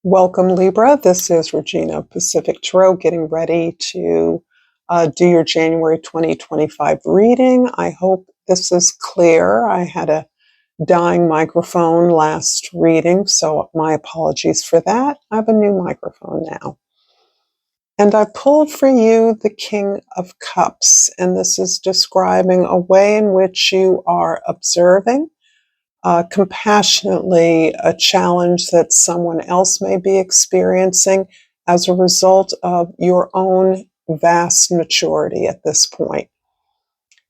Welcome, Libra. This is Regina, Pacific Tarot, getting ready to do your January 2025 reading. I hope this is clear. I had a dying microphone last reading, so my apologies for that. I have a new microphone now. And I pulled for you the King of Cups, and this is describing a way in which you are observing compassionately a challenge that someone else may be experiencing as a result of your own vast maturity at this point.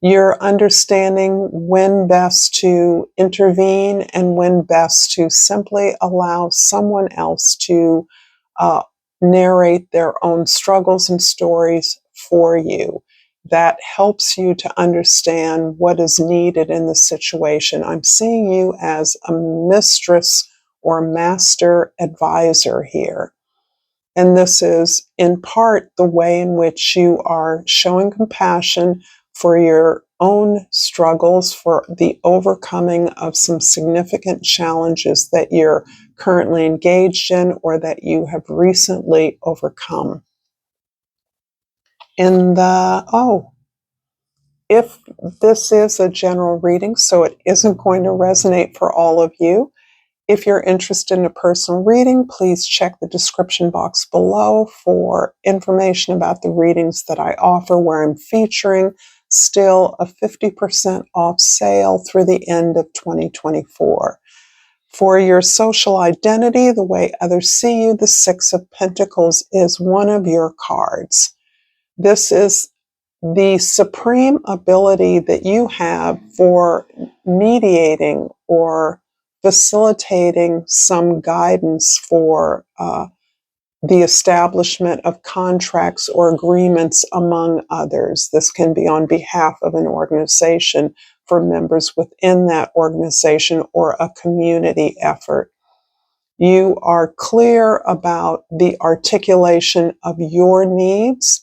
You're understanding when best to intervene and when best to simply allow someone else to narrate their own struggles and stories for you. That helps you to understand what is needed in the situation. I'm seeing you as a mistress or master advisor here. And this is in part the way in which you are showing compassion for your own struggles, for the overcoming of some significant challenges that you're currently engaged in or that you have recently overcome. If this is a general reading, so it isn't going to resonate for all of you, if you're interested in a personal reading, please check the description box below for information about the readings that I offer, where I'm featuring still a 50% off sale through the end of 2024. For your social identity, the way others see you, the Six of Pentacles is one of your cards. This is the supreme ability that you have for mediating or facilitating some guidance for the establishment of contracts or agreements among others. This can be on behalf of an organization, for members within that organization, or a community effort. You are clear about the articulation of your needs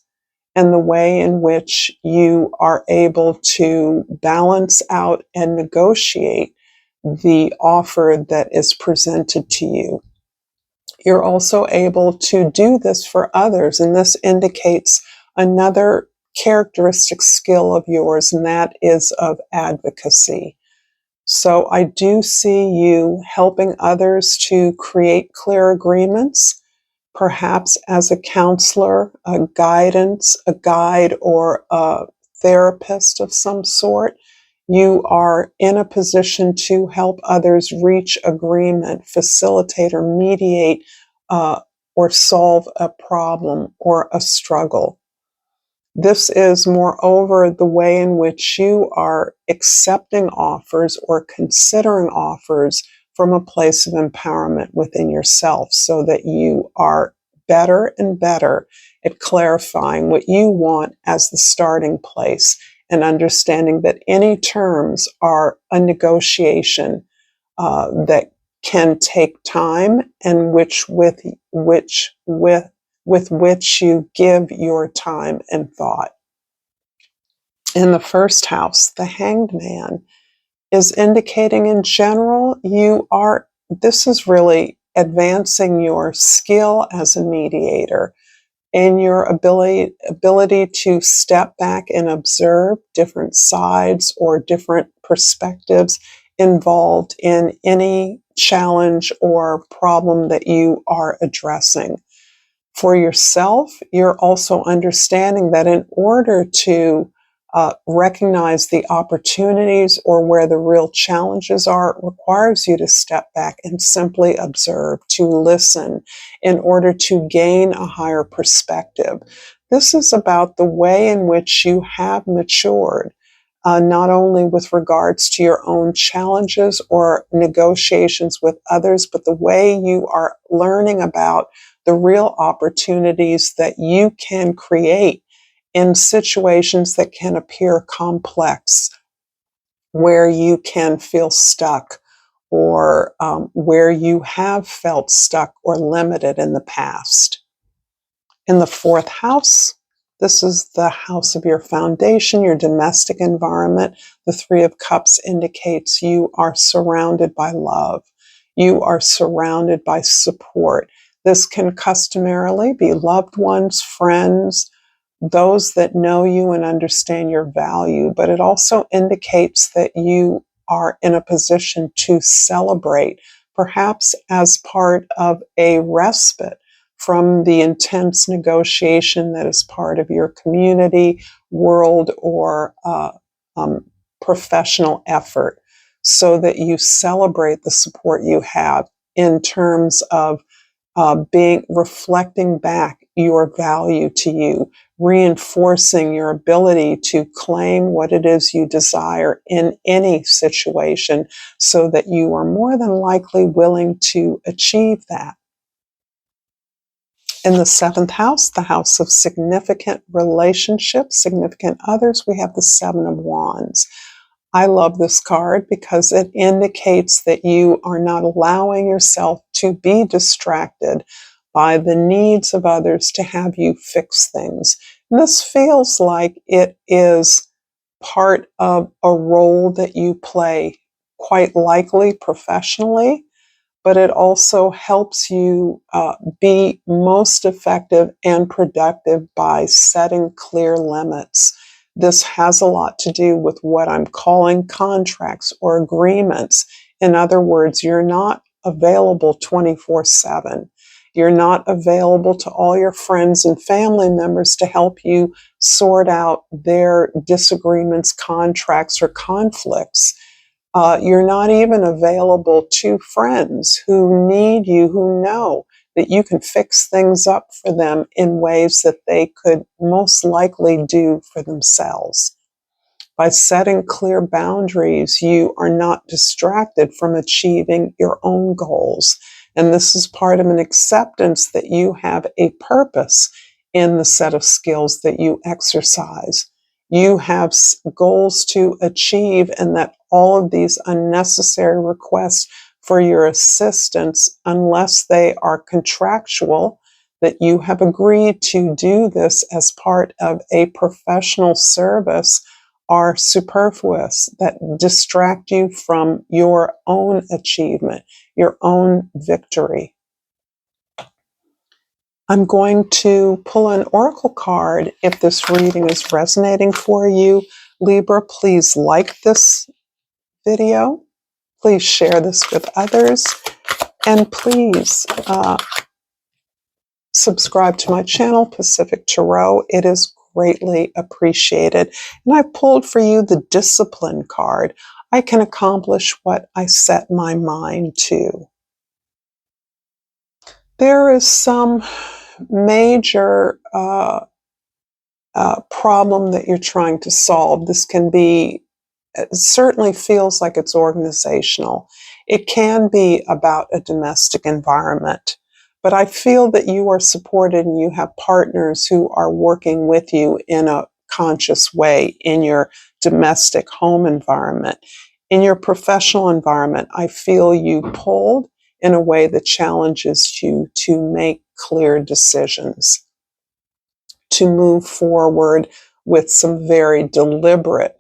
and the way in which you are able to balance out and negotiate the offer that is presented to you. You're also able to do this for others, and this indicates another characteristic skill of yours, and that is of advocacy. So I do see you helping others to create clear agreements, perhaps as a counselor, a guide, or a therapist of some sort. You are in a position to help others reach agreement, facilitate or mediate, or solve a problem or a struggle. This is, moreover, the way in which you are accepting offers or considering offers from a place of empowerment within yourself, so that you are better and better at clarifying what you want as the starting place, and understanding that any terms are a negotiation that can take time, and with which you give your time and thought. In the first house, the Hanged Man is indicating, in general, this is really advancing your skill as a mediator and your ability to step back and observe different sides or different perspectives involved in any challenge or problem that you are addressing. For yourself, you're also understanding that in order to recognize the opportunities or where the real challenges are, it requires you to step back and simply observe, to listen, in order to gain a higher perspective. This is about the way in which you have matured, not only with regards to your own challenges or negotiations with others, but the way you are learning about the real opportunities that you can create in situations that can appear complex, where you can feel stuck, or where you have felt stuck or limited in the past. In the fourth house, this is the house of your foundation, your domestic environment. The Three of Cups indicates you are surrounded by love. You are surrounded by support. This can customarily be loved ones, friends, those that know you and understand your value, but it also indicates that you are in a position to celebrate, perhaps as part of a respite from the intense negotiation that is part of your community, world, or professional effort, so that you celebrate the support you have in terms of being reflecting back your value to you, reinforcing your ability to claim what it is you desire in any situation, so that you are more than likely willing to achieve that. In the seventh house, the house of significant relationships, significant others, we have the Seven of Wands. I love this card because it indicates that you are not allowing yourself to be distracted by the needs of others to have you fix things. And this feels like it is part of a role that you play, quite likely professionally, but it also helps you be most effective and productive by setting clear limits. This has a lot to do with what I'm calling contracts or agreements. In other words, you're not available 24/7. You're not available to all your friends and family members to help you sort out their disagreements, contracts, or conflicts. You're not even available to friends who need you, who know that you can fix things up for them in ways that they could most likely do for themselves. By setting clear boundaries, you are not distracted from achieving your own goals. And this is part of an acceptance that you have a purpose in the set of skills that you exercise. You have goals to achieve, and that all of these unnecessary requests for your assistance, unless they are contractual, that you have agreed to do this as part of a professional service, are superfluous, that distract you from your own achievement, your own victory. I'm going to pull an oracle card if this reading is resonating for you. Libra, please like this video. Please share this with others. And please subscribe to my channel, Pacific Tarot. It is greatly appreciated. And I pulled for you the Discipline card. I can accomplish what I set my mind to. There is some major problem that you're trying to solve. This can be, it certainly feels like it's organizational. It can be about a domestic environment. But I feel that you are supported and you have partners who are working with you in a conscious way in your domestic home environment. In your professional environment, I feel you pulled in a way that challenges you to make clear decisions, to move forward with some very deliberate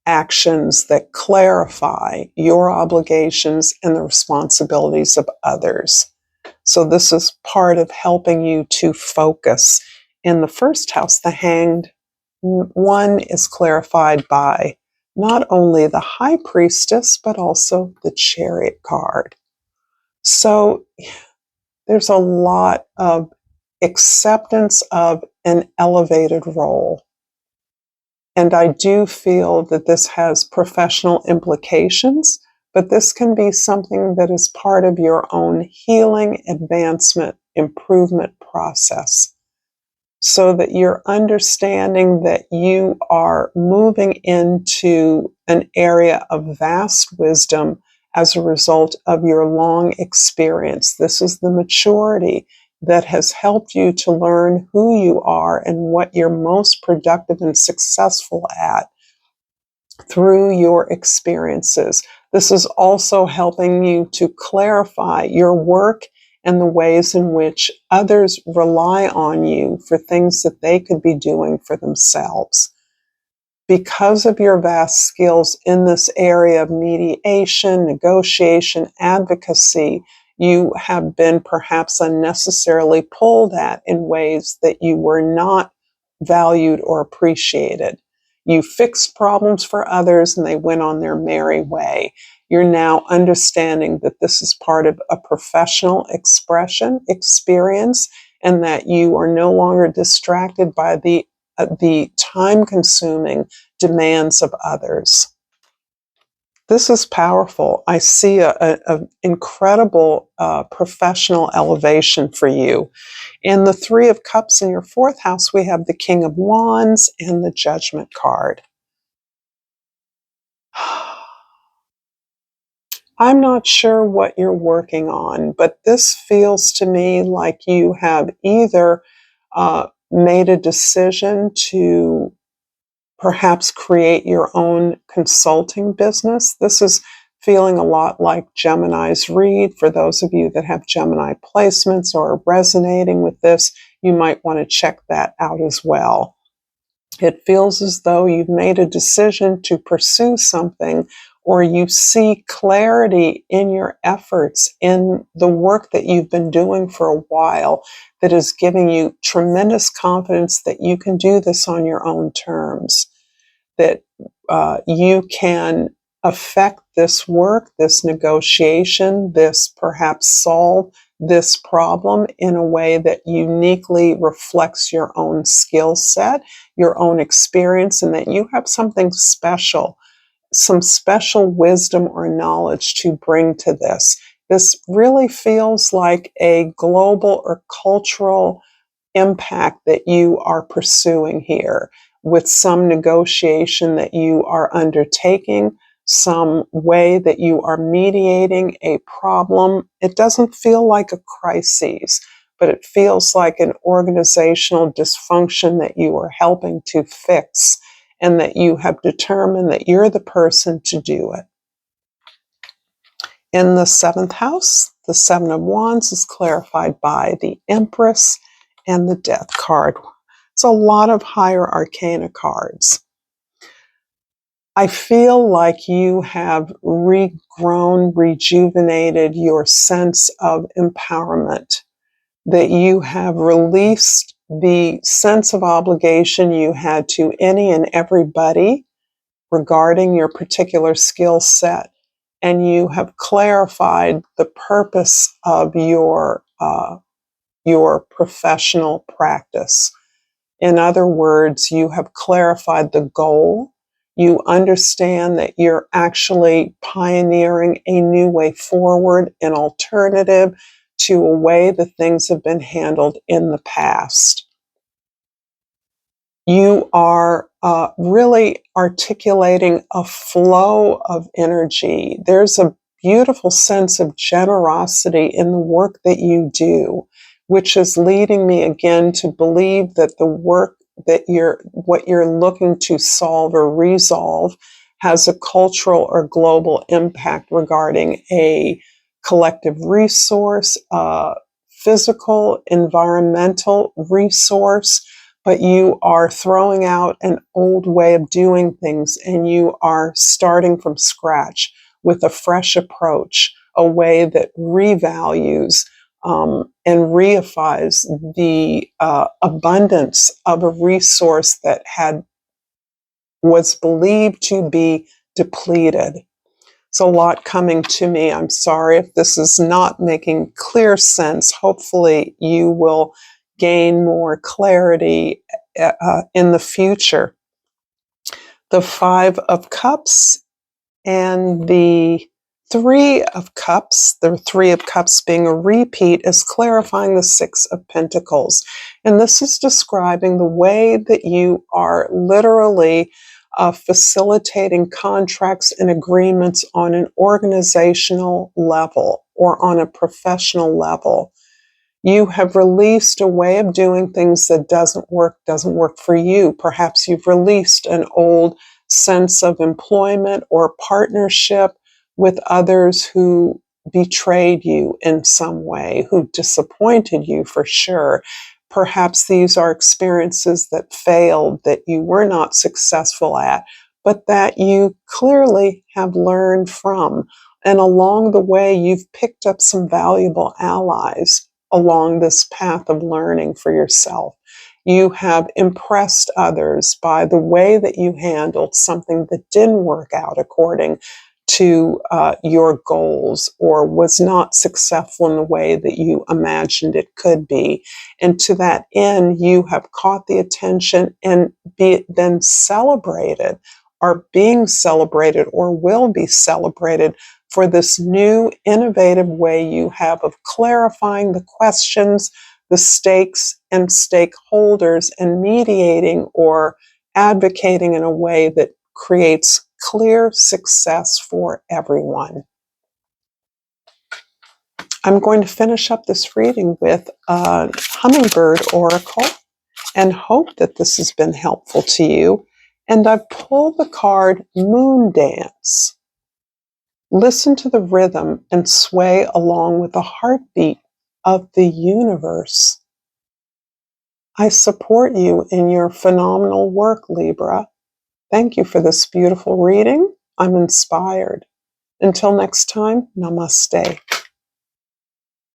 actions that clarify your obligations and the responsibilities of others. So this is part of helping you to focus. In the first house, the Hanged one is clarified by not only the High Priestess, but also the Chariot card. So there's a lot of acceptance of an elevated role. And I do feel that this has professional implications, but this can be something that is part of your own healing, advancement, improvement process, so that you're understanding that you are moving into an area of vast wisdom as a result of your long experience. This is the maturity that has helped you to learn who you are and what you're most productive and successful at through your experiences. This is also helping you to clarify your work and the ways in which others rely on you for things that they could be doing for themselves. Because of your vast skills in this area of mediation, negotiation, advocacy, you have been perhaps unnecessarily pulled at in ways that you were not valued or appreciated. You fixed problems for others and they went on their merry way. You're now understanding that this is part of a professional experience, and that you are no longer distracted by the time-consuming demands of others. This is powerful. I see an incredible professional elevation for you. In the Three of Cups in your fourth house, we have the King of Wands and the Judgment card. I'm not sure what you're working on, but this feels to me like you have either made a decision to perhaps create your own consulting business. This is feeling a lot like Gemini's read. For those of you that have Gemini placements or are resonating with this, you might want to check that out as well. It feels as though you've made a decision to pursue something, or you see clarity in your efforts in the work that you've been doing for a while that is giving you tremendous confidence that you can do this on your own terms, that you can affect this work, this negotiation, this perhaps solve this problem in a way that uniquely reflects your own skill set, your own experience, and that you have something special, some special wisdom or knowledge to bring to this. This really feels like a global or cultural impact that you are pursuing here, with some negotiation that you are undertaking, some way that you are mediating a problem. It doesn't feel like a crisis, but it feels like an organizational dysfunction that you are helping to fix, and that you have determined that you're the person to do it. In the seventh house, the Seven of Wands is clarified by the Empress and the Death card. It's a lot of higher arcana cards. I feel like you have regrown, rejuvenated your sense of empowerment, that you have released the sense of obligation you had to any and everybody regarding your particular skill set, and you have clarified the purpose of your professional practice. In other words, you have clarified the goal. You understand that you're actually pioneering a new way forward, an alternative to a way that things have been handled in the past. You are really articulating a flow of energy. There's a beautiful sense of generosity in the work that you do, which is leading me again to believe that the work that what you're looking to solve or resolve has a cultural or global impact regarding a collective resource, a physical, environmental resource, but you are throwing out an old way of doing things and you are starting from scratch with a fresh approach, a way that revalues and reifies the abundance of a resource that was believed to be depleted. It's a lot coming to me. I'm sorry if this is not making clear sense. Hopefully you will gain more clarity in the future. The Five of Cups and the Three of Cups, the Three of Cups being a repeat, is clarifying the Six of Pentacles. And this is describing the way that you are literally facilitating contracts and agreements on an organizational level or on a professional level. You have released a way of doing things that doesn't work for you. Perhaps you've released an old sense of employment or partnership with others who betrayed you in some way, who disappointed you for sure. Perhaps these are experiences that failed, that you were not successful at, but that you clearly have learned from. And along the way, you've picked up some valuable allies along this path of learning for yourself. You have impressed others by the way that you handled something that didn't work out according to your goals, or was not successful in the way that you imagined it could be. And to that end, you have caught the attention and been celebrated, are being celebrated, or will be celebrated for this new innovative way you have of clarifying the questions, the stakes and stakeholders, and mediating or advocating in a way that creates clear success for everyone. I'm going to finish up this reading with a hummingbird oracle and hope that this has been helpful to you. And I've pulled the card Moon Dance. Listen to the rhythm and sway along with the heartbeat of the universe. I support you in your phenomenal work, Libra. Thank you for this beautiful reading. I'm inspired. Until next time, namaste.